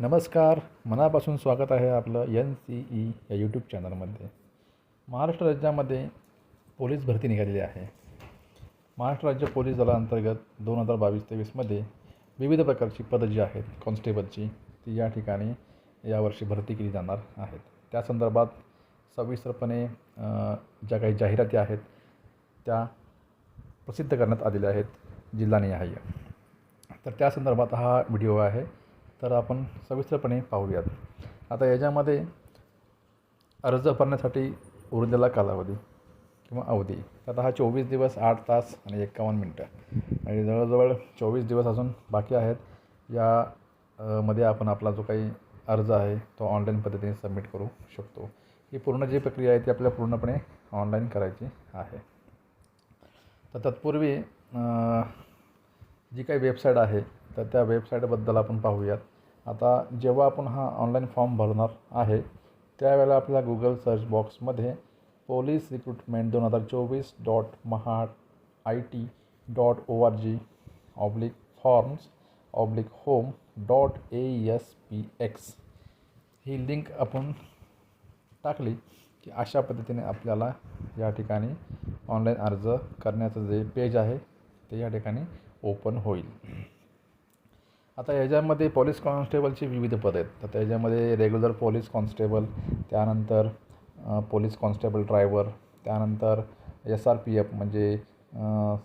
नमस्कार. मनापासून स्वागत आहे आपलं NCE या यूट्यूब चॅनलमध्ये. महाराष्ट्र राज्यामध्ये पोलीस भरती निघालेली आहे. महाराष्ट्र राज्य पोलीस दलाअंतर्गत 2022-23मध्ये विविध प्रकारची पदं जी आहेत कॉन्स्टेबलची ती या ठिकाणी यावर्षी भरती केली जाणार आहेत. त्या संदर्भात सविस्तरपणे ज्या काही जाहिराती आहेत त्या प्रसिद्ध करण्यात आलेल्या आहेत जिल्हानिहाय. तर त्या संदर्भात हा व्हिडिओ आहे. तर आपण सविस्तरपणे पाहूयात. आता याच्यामध्ये अर्ज भरण्यासाठी उरलेला कालावधी किंवा अवधी आता हा 24 दिवस 8 तास आणि 51 मिनटं आणि जवळजवळ 24 दिवस अजून बाकी आहेत. मध्ये आपण आपला जो काही अर्ज आहे तो ऑनलाईन पद्धतीने सबमिट करू शकतो. ही पूर्ण जी प्रक्रिया आहे ती आपल्याला पूर्णपणे ऑनलाईन करायची आहे. तर तत्पूर्वी जी काही वेबसाईट आहे तर त्या वेबसाईटबद्दल आपण पाहूयात. आता जेव्हा आपण हा ऑनलाईन फॉर्म भरणार आहे त्यावेळेला आपल्याला गुगल सर्च बॉक्समध्ये पोलीस रिक्रुटमेंट 2024.MHIT.ORG/forms/home.ASPX ही लिंक आपण टाकली की अशा पद्धतीने आपल्याला या ठिकाणी ऑनलाईन अर्ज करण्याचं जे पेज आहे ते या ठिकाणी ओपन होईल. आता याच्यामध्ये पोलीस कॉन्स्टेबलची विविध पदं आहेत. तर त्याच्यामध्ये रेग्युलर पोलीस कॉन्स्टेबल, त्यानंतर पोलीस कॉन्स्टेबल ड्रायव्हर, त्यानंतर SRPF म्हणजे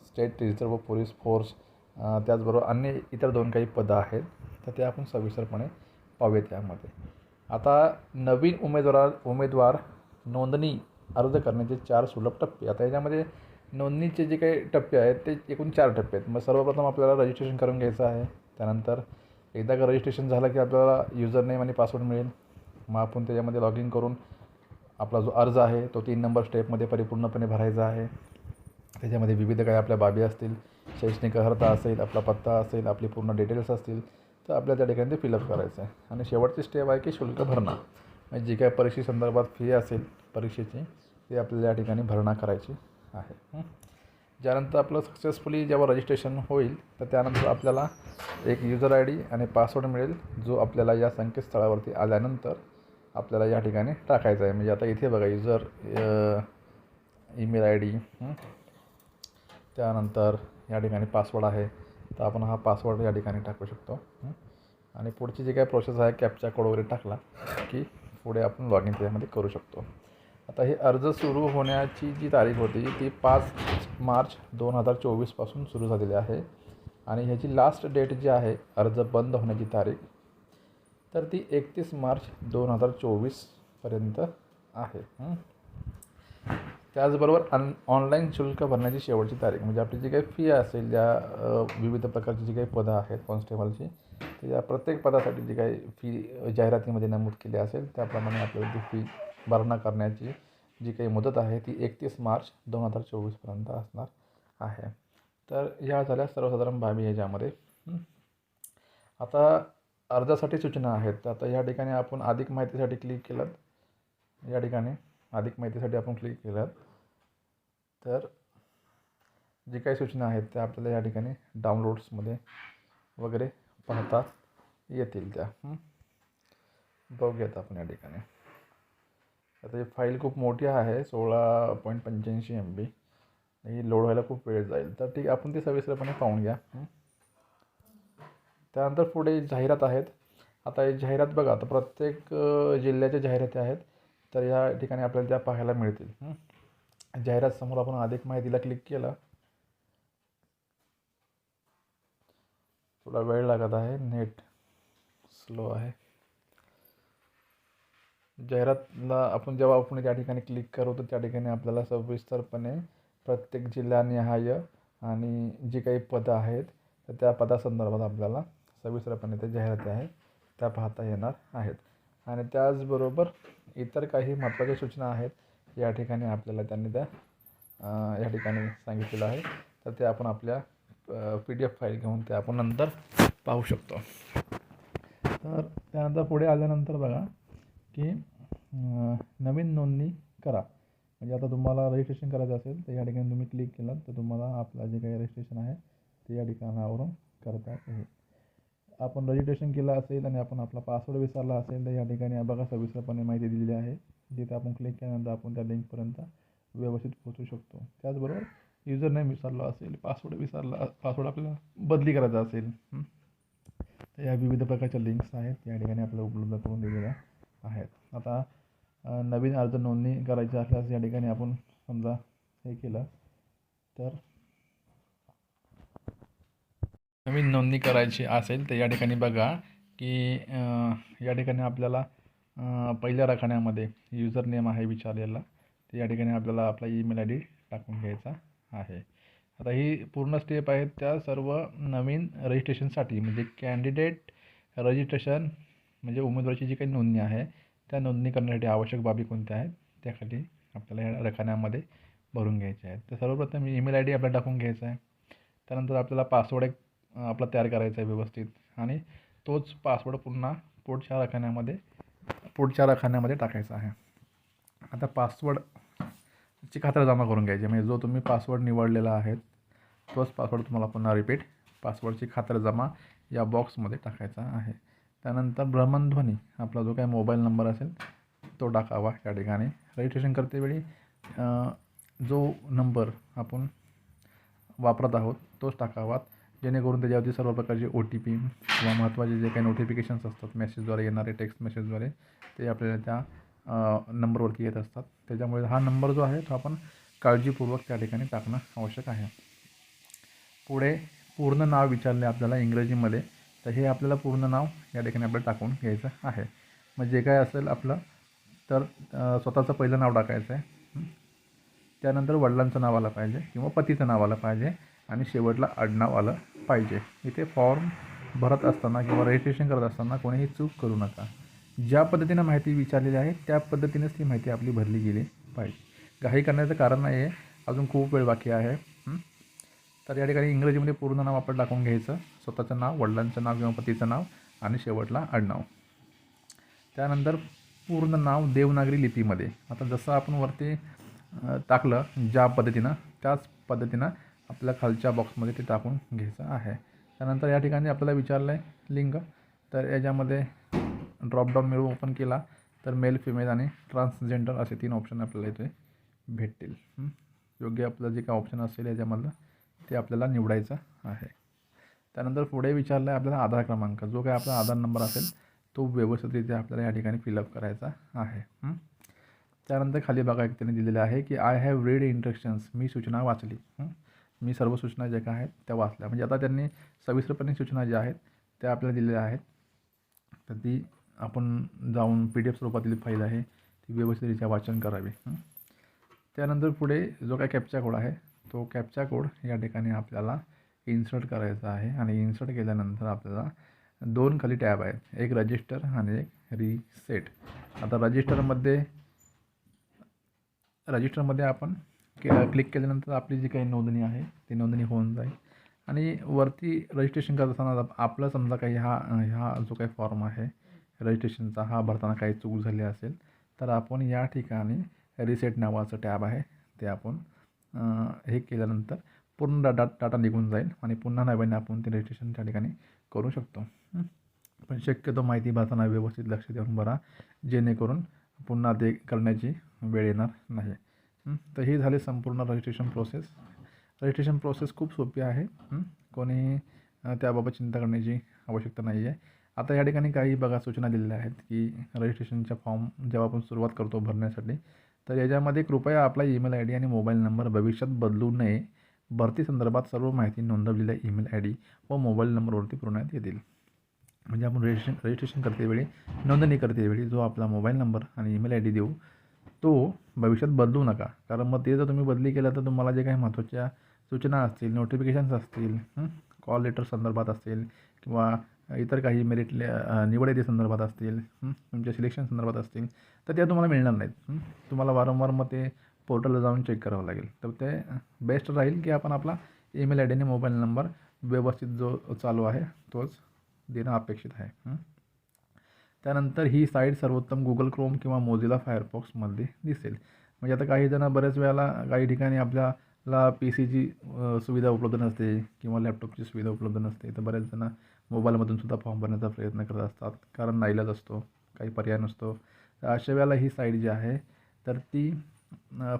स्टेट रिझर्व्ह पोलीस फोर्स, त्याचबरोबर अन्य इतर 2 काही पदं आहेत. तर ते आपण सविस्तरपणे पाहूयात यामध्ये. आता नवीन उमेदवार नोंदणी अर्ज करण्याचे 4 सुलभ टप्पे. आता याच्यामध्ये नोंदणीचे जे काही टप्पे आहेत ते एकूण 4 टप्पे आहेत. मग सर्वप्रथम आपल्याला रजिस्ट्रेशन करून घ्यायचं आहे. त्यानंतर एकदा का रजिस्ट्रेशन झालं की आपल्याला युजर नेम आणि पासवर्ड मिळेल. मग आपण त्याच्यामध्ये लॉग इन करून आपला जो अर्ज आहे तो 3 नंबर स्टेपमध्ये परिपूर्णपणे भरायचा आहे. त्याच्यामध्ये विविध काही आपल्या बाबी असतील, शैक्षणिक अर्हता असेल, आपला पत्ता असेल, आपली पूर्ण डिटेल्स असतील तर आपल्या त्या ठिकाणी ते फिलअप करायचं आहे. आणि शेवटची स्टेप आहे की शुल्क भरणं. म्हणजे जी काही परीक्षेसंदर्भात फी असेल परीक्षेची ती आपल्याला या ठिकाणी भरणा करायची आहे. ज्यानंतर आपलं सक्सेसफुली जेव्हा रजिस्ट्रेशन होईल तर त्यानंतर आपल्याला एक युजर ID आणि पासवर्ड मिळेल जो आपल्याला या संकेतस्थळावरती आल्यानंतर आपल्याला या ठिकाणी टाकायचा आहे. म्हणजे आता इथे बघा युजर ईमेल ID, त्यानंतर या ठिकाणी पासवर्ड आहे तर आपण हा पासवर्ड या ठिकाणी टाकू शकतो. आणि पुढची जी काही प्रोसेस आहे कॅप्चा कोड वगैरे टाकला की पुढे आपण लॉग इन त्यामध्ये करू शकतो. आता हे अर्ज सुरू होण्याची जी तारीख होती ती 5 मार्च 2024 सुरू झालेली आहे. आणि ह्याची लास्ट डेट जी आहे अर्ज बंद होण्याची तारीख तर ती 31 मार्च 2024 आहे. त्याचबरोबर ऑनलाईन शुल्क भरण्याची शेवटची तारीख म्हणजे आपली जी काही फी असेल ज्या विविध प्रकारची जी काही पदं आहेत कॉन्स्टेबलची तर या प्रत्येक पदासाठी जी काही फी जाहिरातीमध्ये नमूद केली असेल त्याप्रमाणे आपल्याला ती फी भरणा करण्याची जी काही मुदत आहे ती 31 मार्च 2024 असणार आहे. तर ह्या झाल्या सर्वसाधारण बाबी ह्याच्यामध्ये. आता अर्जासाठी सूचना आहेत. तर आता या ठिकाणी आपण अधिक माहितीसाठी क्लिक केलं. या ठिकाणी अधिक माहितीसाठी आपण क्लिक केलं तर जी काही सूचना आहेत त्या आपल्याला या ठिकाणी डाउनलोड्समध्ये वगैरे पाहता येतील. त्या बघूयात आपण या ठिकाणी. आता ही फाईल खूप मोठी आहे 16.85 MB. ही लोड व्हायला खूप वेळ जाईल. तर ठीक आपण ती सविस्तरपणे पाहून घ्या. त्यानंतर पुढे जाहिरात आहेत. आता ही जाहिरात बघा आता प्रत्येक जिल्ह्याच्या जाहिराती आहेत तर या ठिकाणी आपल्याला त्या पाहायला मिळतील. जाहिरात समोर आपण अधिक माहितीला क्लिक केलं. थोडा वेळ लागत आहे, नेट स्लो आहे. जाहिरातला आपण जेव्हा त्या ठिकाणी क्लिक करू तर त्या ठिकाणी आपल्याला सविस्तरपणे प्रत्येक जिल्हानिहाय आणि जी काही पदं आहेत तर त्या पदासंदर्भात आपल्याला सविस्तरपणे त्या जाहिराती आहेत त्या पाहता येणार आहेत. आणि त्याचबरोबर इतर काही महत्त्वाच्या सूचना आहेत या ठिकाणी आपल्याला त्यांनी त्या या ठिकाणी सांगितलेलं आहे. तर ते आपण आपल्या PDF फाईल घेऊन ते आपण नंतर पाहू शकतो. तर त्यानंतर पुढे आल्यानंतर बघा की नवीन नोंदणी करा. म्हणजे आता तुम्हाला रजिस्ट्रेशन करायचं असेल तर या ठिकाणी तुम्ही क्लिक केलं तर तुम्हाला आपलं जे काही रजिस्ट्रेशन आहे ते या ठिकाणावरून करता येईल. आपण रजिस्ट्रेशन केलं असेल आणि आपण आपला पासवर्ड विसरला असेल तर या ठिकाणी बघा सविस्तरपणे माहिती दिलेली आहे. जिथे आपण क्लिक केल्यानंतर आपण त्या लिंकपर्यंत व्यवस्थित पोहोचू शकतो. त्याचबरोबर युजर नेम विसरला असेल, पासवर्ड आपल्याला बदली करायचा असेल, तर या विविध प्रकारच्या लिंक्स आहेत या ठिकाणी आपल्याला उपलब्ध करून दिलेल्या आहेत. आता नवीन अर्ज नोंदणी करायची असल्यास या ठिकाणी आपण समजा हे केलं तर नवीन नोंदणी करायची असेल तर या ठिकाणी बघा की या ठिकाणी आपल्याला पहिल्या रकान्यामध्ये युजर नेम आहे विचारलेला, तर या ठिकाणी आपल्याला आपला ईमेल आय डी टाकून घ्यायचा आहे. आता ही पूर्ण स्टेप आहे त्या सर्व नवीन रजिस्ट्रेशनसाठी, म्हणजे कॅन्डिडेट रजिस्ट्रेशन म्हणजे उमेदवाराची जी काही नोंदणी आहे त्या नोंदणी करण्यासाठी आवश्यक बाबी कोणत्या आहेत त्यासाठी आपल्याला या रकान्यामध्ये भरून घ्यायचे आहेत. तर सर्वप्रथम ईमेल आय डी आपल्याला टाकून घ्यायचा आहे. त्यानंतर आपल्याला पासवर्ड एक आपला तयार करायचा आहे व्यवस्थित आणि तोच पासवर्ड पुन्हा पुढच्या रकान्यामध्ये टाकायचा आहे. आता पासवर्डची खातरजमा करून घ्यायची, म्हणजे जो तुम्ही पासवर्ड निवडलेला आहे तोच पासवर्ड तुम्हाला पुन्हा रिपीट पासवर्डची खातरजमा या बॉक्समध्ये टाकायचा आहे. त्यानंतर भ्रमणध्वनी आपला जो काही मोबाईल नंबर असेल तो टाकावा. या ठिकाणी रजिस्ट्रेशन करतेवेळी जो नंबर आपण वापरत आहोत तोच टाकावा, जेणेकरून त्याच्यावरती सर्व प्रकारचे OTP किंवा महत्त्वाचे जे काही नोटिफिकेशन्स असतात मेसेजद्वारे येणारे, टेक्स्ट मेसेजद्वारे, ते आपल्याला त्या नंबरवरती येत असतात. त्याच्यामुळे हा नंबर जो आहे तो आपण काळजीपूर्वक त्या ठिकाणी टाकणं आवश्यक आहे. पुढे पूर्ण नाव विचारले आपल्याला इंग्रजीमध्ये, तर हे आपल्याला पूर्ण नाव या ठिकाणी आपल्याला टाकून घ्यायचं आहे. मग जे काय असेल आपलं तर स्वतःचं पहिलं नाव टाकायचं आहे. त्यानंतर वडिलांचं नाव आलं पाहिजे किंवा पतीचं नाव आलं पाहिजे आणि शेवटला आडनाव आलं पाहिजे. इथे फॉर्म भरत असताना किंवा रजिस्ट्रेशन करत असताना कोणीही चूक करू नका. ज्या पद्धतीनं माहिती विचारलेली आहे त्या पद्धतीनेच ती माहिती आपली भरली गेली पाहिजे. घाई करण्याचं कारण नाही आहे, अजून खूप वेळ बाकी आहे. तर या ठिकाणी इंग्रजीमध्ये पूर्ण नाव आपण टाकून घ्यायचं, स्वतःचं नाव, वडिलांचं नाव किंवा पतीचं नाव आणि शेवटला आडनाव. त्यानंतर पूर्ण नाव देवनागरी लिपीमध्ये, आता जसं आपण वरती टाकलं ज्या पद्धतीनं त्याच पद्धतीनं आपल्या खालच्या बॉक्समध्ये ते टाकून घ्यायचं आहे. त्यानंतर या ठिकाणी आपल्याला विचारलं आहे लिंग, तर याच्यामध्ये ड्रॉपडाऊन मेनू ओपन केला तर मेल, फिमेल आणि ट्रान्सजेंडर असे 3 ऑप्शन आपल्याला इथे भेटतील. योग्य आपलं जे काय ऑप्शन असेल याच्यामधलं ते आपल्याला निवडायचं आहे. त्यानंतर पुढे विचारलं आहे आपल्याला आधार क्रमांक, जो काही आपला आधार नंबर असेल तो व्यवस्थितरित्या आपल्याला या ठिकाणी फिलअप करायचा आहे. त्यानंतर खाली बघा एक त्यांनी दिलेलं आहे की आय हॅव रीड इंस्ट्रक्शन्स, मी सूचना वाचली. मी सर्व सूचना ज्या काय आहेत त्या वाचल्या, म्हणजे आता त्यांनी सविस्तरपणे सूचना ज्या आहेत त्या आपल्याला दिलेल्या आहेत. तर ती आपण जाऊन PDF स्वरूपातील फाईल आहे ती व्यवस्थितरित्या वाचन करावे. त्यानंतर पुढे जो काय कॅप्चा कोड आहे तो कॅप्चा कोड या ठिकाणी आपल्याला इन्सर्ट करायचा आहे आणि इन्सर्ट केल्यानंतर आपल्याला 2 खाली टॅब आहेत, एक रजिस्टर आणि एक रिसेट. आता रजिस्टरमध्ये आपण क्लिक केल्यानंतर आपली जी काही नोंदणी आहे ती नोंदणी होऊन जाईल आणि वरती रजिस्ट्रेशन करत असताना आपलं समजा काही हा जो काही फॉर्म आहे रजिस्ट्रेशनचा हा भरताना काही चूक झाली असेल तर आपण या ठिकाणी रिसेट नावाचं टॅब आहे ते आपण हे केल्यानंतर पूर्ण डाटा निघून जाईल आणि पुन्हा नव्याने आपण ते रजिस्ट्रेशन त्या ठिकाणी करू शकतो. पण शक्यतो माहिती भरताना व्यवस्थित लक्ष देऊन भरा, जेणेकरून पुन्हा ते करण्याची वेळ येणार नाही. तर ही झाली संपूर्ण रजिस्ट्रेशन प्रोसेस खूप सोपी आहे. कोणीही त्याबाबत चिंता करण्याची आवश्यकता नाही आहे. आता या ठिकाणी काही बघा सूचना दिलेल्या आहेत की रजिस्ट्रेशनच्या फॉर्म जेव्हा आपण सुरुवात करतो भरण्यासाठी तर याच्यामध्ये कृपया आपला ईमेल ID आणि मोबाईल नंबर भविष्यात बदलू नये. भरती संदर्भात सर्व माहिती नोंदवलेल्या ईमेल ID व मोबाईल नंबरवरती पुरवण्यात येतील. म्हणजे आपण रजिस्ट्रेशन करतेवेळी, नोंदणी करतेवेळी जो आपला मोबाईल नंबर आणि ईमेल ID देऊ तो भविष्यात बदलू नका, कारण मग ते जर तुम्ही बदली केलं तर तुम्हाला जे काही महत्त्वाच्या सूचना असतील, नोटिफिकेशन्स असतील, कॉल लेटर संदर्भात असतील किंवा इतर काही निवड यादी संदर्भात असतील, तुमच्या सिलेक्शन संदर्भात असतील तर त्या तुम्हाला मिळणार नाहीत. तुम्हाला वारंवार मग ते पोर्टलला जाऊन चेक करावं लागेल. तर ते बेस्ट राहील की आपण आपला ईमेल ID आणि मोबाईल नंबर व्यवस्थित जो चालू आहे तोच देणं अपेक्षित आहे. त्यानंतर ही साईट सर्वोत्तम Google Chrome किंवा मोझिला फायरफॉक्समध्ये दिसेल. म्हणजे आता काही जण बऱ्याच वेळेला काही ठिकाणी आपल्याला PCची सुविधा उपलब्ध नसते किंवा लॅपटॉपची सुविधा उपलब्ध नसते, तर बऱ्याच जण मोबाईलमधून सुद्धा फॉर्म भरण्याचा प्रयत्न करत असतात, कारण नाईलाज असतो, काही पर्याय नसतो. तर अशा वेळेला ही साईट जी आहे तर ती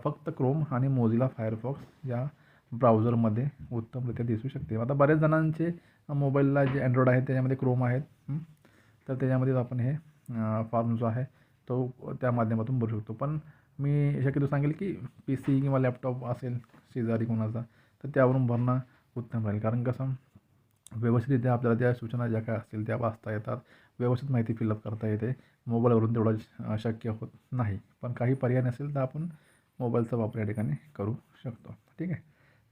फक्त क्रोम आणि मोझिला फायरफॉक्स या ब्राउझरमध्ये उत्तमरित्या दिसू शकते. आता बऱ्याच जणांचे मोबाईलला जे अँड्रॉइड आहेत त्याच्यामध्ये क्रोम आहेत, तर त्याच्यामध्येच आपण हे फॉर्म जो आहे तो त्या माध्यमातून भरू शकतो. पण मी शक्यतो सांगेल की PC किंवा लॅपटॉप असेल शेजारी कोणाचा, तर त्यावरून भरणं उत्तम राहील. कारण कसं व्यवस्थितरित्या आपल्याला त्या सूचना ज्या काय असतील त्या वाचता येतात, व्यवस्थित माहिती फिलअप करता येते. मोबाईलवरून तेवढं शक्य होत नाही. पण काही पर्याय नसेल तर आपण मोबाईलचा वापर या ठिकाणी करू शकतो. ठीक आहे.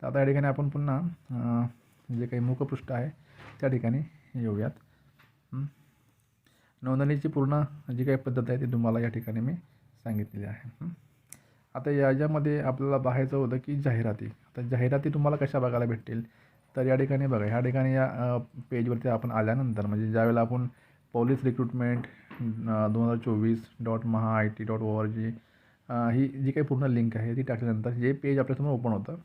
तर आता या ठिकाणी आपण पुन्हा जे काही मुखपृष्ठ आहे त्या ठिकाणी येऊयात. नोंदणीची पूर्ण जी काही पद्धत आहे ती तुम्हाला या ठिकाणी मी सांगितलेली आहे. आता याच्यामध्ये आपल्याला पाहायचं होतं की जाहिराती. आता जाहिराती तुम्हाला कशा बघायला भेटतील, तर या ठिकाणी बघा, ह्या ठिकाणी या पेजवरती आपण आल्यानंतर म्हणजे ज्यावेळेला आपण पोलीस रिक्रुटमेंट 2024.maha.it.org ही जी काही पूर्ण लिंक आहे ती टाकल्यानंतर जे पेज आपल्यासमोर ओपन होतं,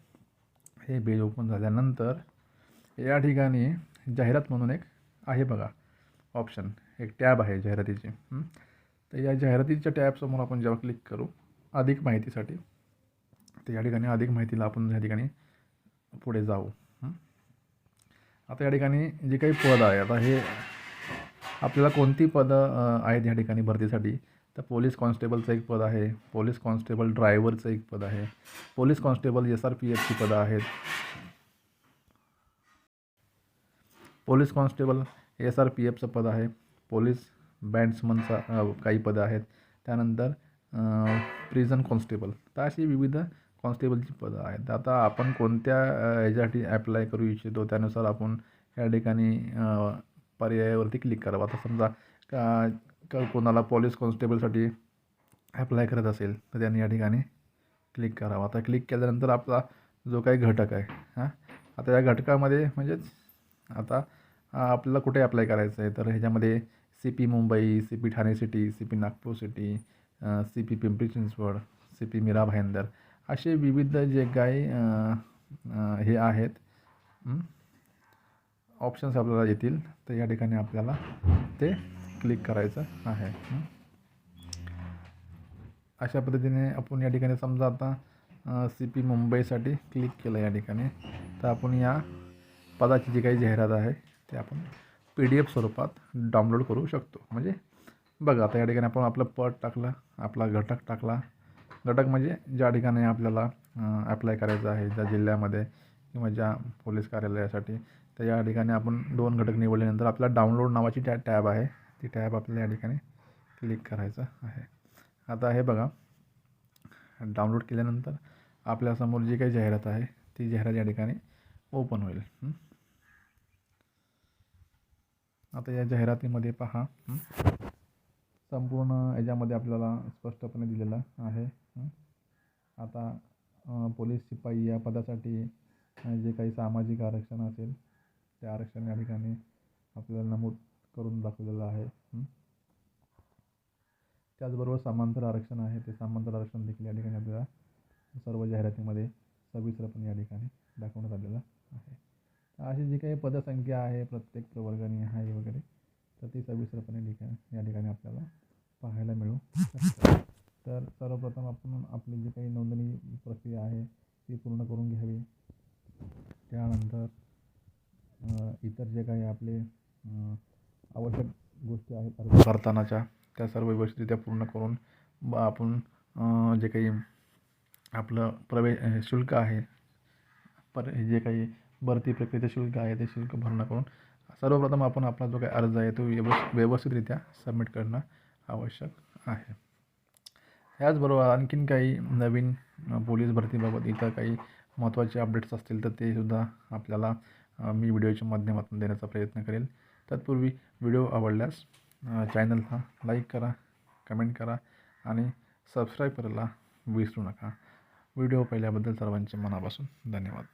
हे पेज ओपन झाल्यानंतर या ठिकाणी जाहिरात म्हणून एक आहे बघा ऑप्शन, एक टॅब आहे जाहिरातीची. तर या जाहिरातीच्या टॅबसमोर आपण जेव्हा क्लिक करू अधिक माहितीसाठी, तर या ठिकाणी अधिक माहितीला आपण या ठिकाणी पुढे जाऊ. आता या ठिकाणी जे काही पद आहे, आता हे आपल्याला कोणती पदं आहेत या ठिकाणी भरतीसाठी, तर पोलीस कॉन्स्टेबलचं एक पद आहे, पोलीस कॉन्स्टेबल ड्रायव्हरचं एक पद आहे, पोलीस कॉन्स्टेबल SRPFची पदं आहेत, पोलीस कॉन्स्टेबल SRPFचं पद आहे, पोलीस बँड्समनचा काही पदं आहेत, त्यानंतर प्रिझन कॉन्स्टेबल. तर अशी विविध कॉन्स्टेबलची पदं आहेत. आता आपण कोणत्या ह्याच्यासाठी ॲप्लाय करू इच्छितो त्यानुसार आपण या ठिकाणी पर्यायावरती क्लिक करावं. आता समजा कोणाला पोलीस कॉन्स्टेबलसाठी ॲप्लाय करत असेल तर त्यांनी या ठिकाणी क्लिक करावं. आता क्लिक केल्यानंतर आपला जो काही घटक आहे आता या घटकामध्ये म्हणजेच आता आपल्याला कुठे अप्लाय करायचं आहे, तर ह्याच्यामध्ये CP Mumbai, CP Thane city, CP Nagpur city, CP Pimpri Chinchwad, CP Mira Bhayandar असे विविध जे काही हे आहेत ऑप्शन्स आपल्याला येतील. तर या ठिकाणी आपल्याला ते क्लिक करायचं आहे. अशा पद्धतीने आपण या ठिकाणी समजा आता CP मुंबईसाठी क्लिक केलं या ठिकाणी, तर आपण या पदाची जी काही जाहिरात आहे ते आपण PDF स्वरूपात डाउनलोड करू शकतो. म्हणजे बघा, आता या ठिकाणी आपण आपलं पद टाकलं, आपला घटक टाकला. घटक म्हणजे ज्या ठिकाणी आपल्याला ॲप्लाय करायचं आहे, ज्या जिल्ह्यामध्ये किंवा ज्या पोलीस कार्यालयासाठी, तर या ठिकाणी आपण 2 घटक निवडल्यानंतर आपल्याला डाउनलोड नावाची टॅब आहे, ती टॅब आपल्याला या ठिकाणी क्लिक करायचं आहे. आता हे बघा, डाउनलोड केल्यानंतर आपल्यासमोर जी काही जाहिरात आहे ती जाहिरात या ठिकाणी ओपन होईल. आता या जाहिरातीमध्ये पहा, संपूर्ण याच्यामध्ये आपल्याला स्पष्टपणे दिलेलं आहे. आता पोलीस शिपाई या पदासाठी जे काही सामाजिक आरक्षण असेल ते आरक्षण या ठिकाणी आपल्याला नमूद करून दाखवलेलं आहे. त्याचबरोबर समांतर आरक्षण आहे, ते समांतर आरक्षण देखील या ठिकाणी आपल्याला सर्व जाहिरातीमध्ये सविस्तरपणे या ठिकाणी दाखवण्यात आलेलं आहे. अशी जी काही पदसंख्या आहे प्रत्येक प्रवर्गाने आहे वगैरे, तर ती सविस्तरपणे या ठिकाणी आपल्याला पाहायला मिळू शकते. तर सर्वप्रथम आपण आपली जी काही नोंदणी प्रक्रिया आहे ती पूर्ण करून घ्यावी. त्यानंतर इतर जे काही आपले आवश्यक गोष्टी आहेत अर्ज करतानाच्या त्या सर्व व्यवस्थितरित्या पूर्ण करून आपण जे काही आपलं प्रवेश शुल्क आहे, जे काही भरती प्रक्रियेचं शुल्क आहे ते शुल्क भरणं करून सर्वप्रथम आपण आपला जो काही अर्ज आहे तो व्यवस्थितरित्या सबमिट करणं आवश्यक आहे. याचबरोबर आणखीन काही नवीन पोलीस भरतीबाबत इतर काही महत्त्वाचे अपडेट्स असतील तर ते सुद्धा आपल्याला मी व्हिडिओच्या माध्यमातून देण्याचा प्रयत्न करेल. तत्पूर्वी व्हिडिओ आवडल्यास चॅनलला लाईक करा, कमेंट करा आणि सबस्क्राईब करायला विसरू नका. व्हिडिओ पाहिल्याबद्दल सर्वांचे मनापासून धन्यवाद.